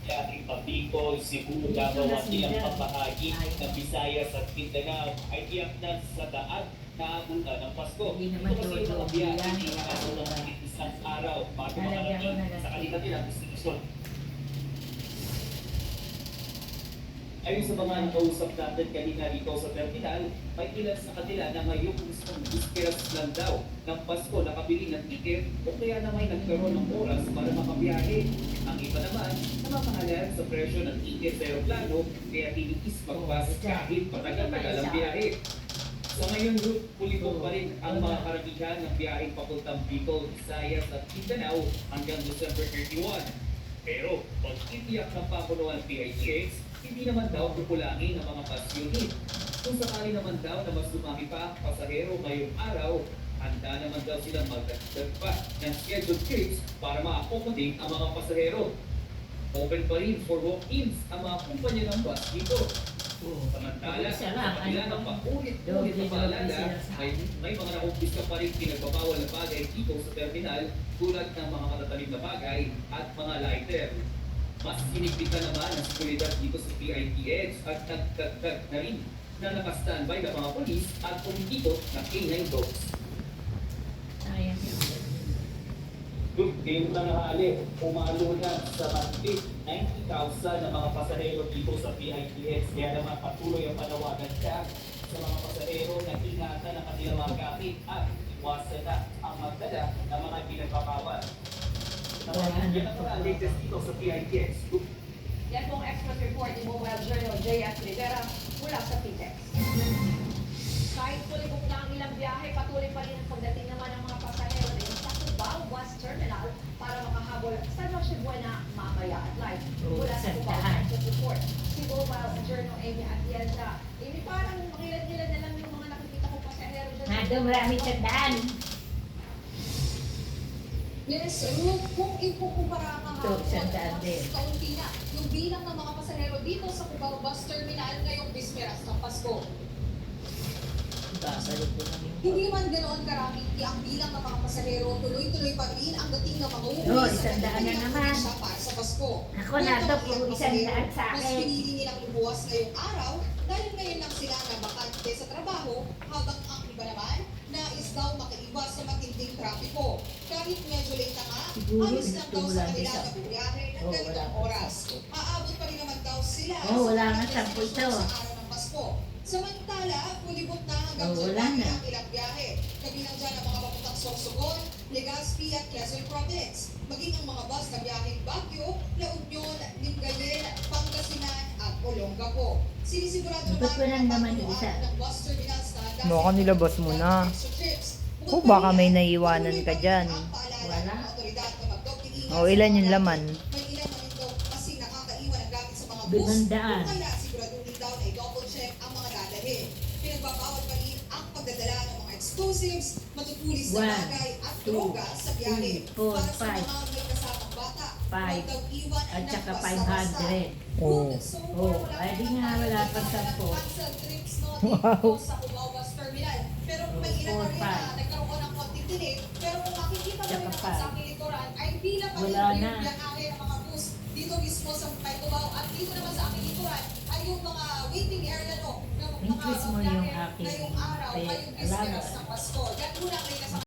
Kahit Bicol, Cebu, Davao at ilang pamahagi ng Visayas at Mindanao ay tiyak na sa daan na abutan ng Pasko. Hindi Ito naman kasi yung mga Jojo biyahe yan. na nakasulang ng mahigit isang araw bago makarating sa kanilang destinasyon. Ayon sa mga nakausap natin kanina dito sa terminal, may ilan sa kanila na ngayong mismong bisperas lang daw ng Pasko nakabili ng ticket o kaya na may nagkaroon ng oras para makabiyahe. Ang iba naman, namamahalan sa presyo ng ticket sa aeroplano kaya tiniis magpas kahit matagal-tagal ang biyahe. Sa ngayon, pulibog pa rin ang mga karamihan ng biyaheng papuntang Bicol, Visayas at Mindanao hanggang December 31. Pero, pag itiyak ng pamunuan ng PITX, hindi naman daw kukulangin ang mga bus unit. Kung sakali naman daw na mas dumami pa ang pasahero ngayong araw, handa naman daw silang magdagdag pa ng scheduled trips para ma-accommodate ang mga pasahero. Open pa rin for walk-ins ang mga kumpanya ng bus dito. Samantala, sa kanila ng paulit-ulit na paalala, may mga nakumpisa pa rin pinagbabawal na bagay dito sa terminal tulad ng mga matatalim na bagay at mga lighter. Mas sinigpitan naman ang seguridad dito sa PITX at nagdagdag na rin na nakastandby ng mga polis at pumikot ng K9 dogs. Ngayong tanghali, umalo na sa mahigit 90,000 na mga pasahero dito sa PITX. Kaya naman patuloy ang panawagan siya sa mga pasahero na ingatan ang kanilang mga gamit at iwasan na ang magdala ng mga pinagpapawal. Yan ang mga latest dito sa PITX. Yan pong express report ni Mobile Journal J.F. Rivera mula sa PITX. Kahit tulibog na ang ilang biyahe, patuloy pa rin ang pagdating naman ng mga pasahero rin sa Cubao Bus Terminal para makahabol sa Noche Buena mamaya at live. Mula sa Cubao Express Report, si Mobile Journal Amy Atienza. Amy, parang makilan-kilan na lang yung mga nakikita ko pasahero dyan. Marami tandaan. Yes, kung ikukumpara kahapon, mas kaunti na yung bilang ng mga pasahero dito sa Cubao Bus Terminal ngayong bisperas ng Pasko. Hindi man ganoon karami ang bilang ng mga pasahero, tuloy-tuloy pa rin ang dating ng mga umuwi sa kanilang probinsya para sa Pasko. Ako na ito, puro 100 sa Mas akin. pinili nilang lumuwas ngayong araw dahil ngayon lang sila na bakante sa trabaho habang ang iba naman nais daw makaiwas sa matinding trapiko. Kahit medyo late na nga, halos lang daw sa kanila na bumiyahe ng ganitong oras. Aabot pa rin naman daw sila wala nga, sa sampo ito. sa araw ng Pasko. Samantala, kulibot na hanggang wala July na. ang ilang biyahe. Kabilang dyan ang mga papuntang Sorsogon, Legazpi at Quezon Province. Maging ang mga bus na biyaheng Baguio, La Union, Lingayen, Pangasinan at Olongapo. Sinisigurado Ba't walang naman yung isa? ng bus terminals na handa Baka sa nilabas mo na. extra trips. O baka may naiiwanan ka dyan. Wala. O ilan yung laman? May ilan na rin daw kasi nakakaiwan ang gamit sa mga bus. 500. Kaya siguraduhin daw na i-double check ang mga dadalhin. Pinagbabawal pa rin ang pagdadala ng mga explosives, matutulis na 1, bagay at 2, droga sa biyahe. 3, 4, Para sa 5. mga may kasamang bata, 5, huwag daw iwan at ng saka basta-basta. 500. Oo. Ay di nga, wala pang 10. Cancel trips no Wow. dito sa Cubao Bus Terminal. Pero may ilan na rin 4, na 5. nagkaroon ng konting delay. Pero kung makikita mo rin Tsaka naman sa aking likuran, ay pila pa rin Wala yung na. biyahe ng mga bus dito mismo sa may Cubao. At dito naman sa aking likuran ay yung mga waiting area no, ng mga Increase mo yung biyahe aking ngayong araw, pay ngayong bisperas allowance. ng Pasko. Yan muna ang may kasama.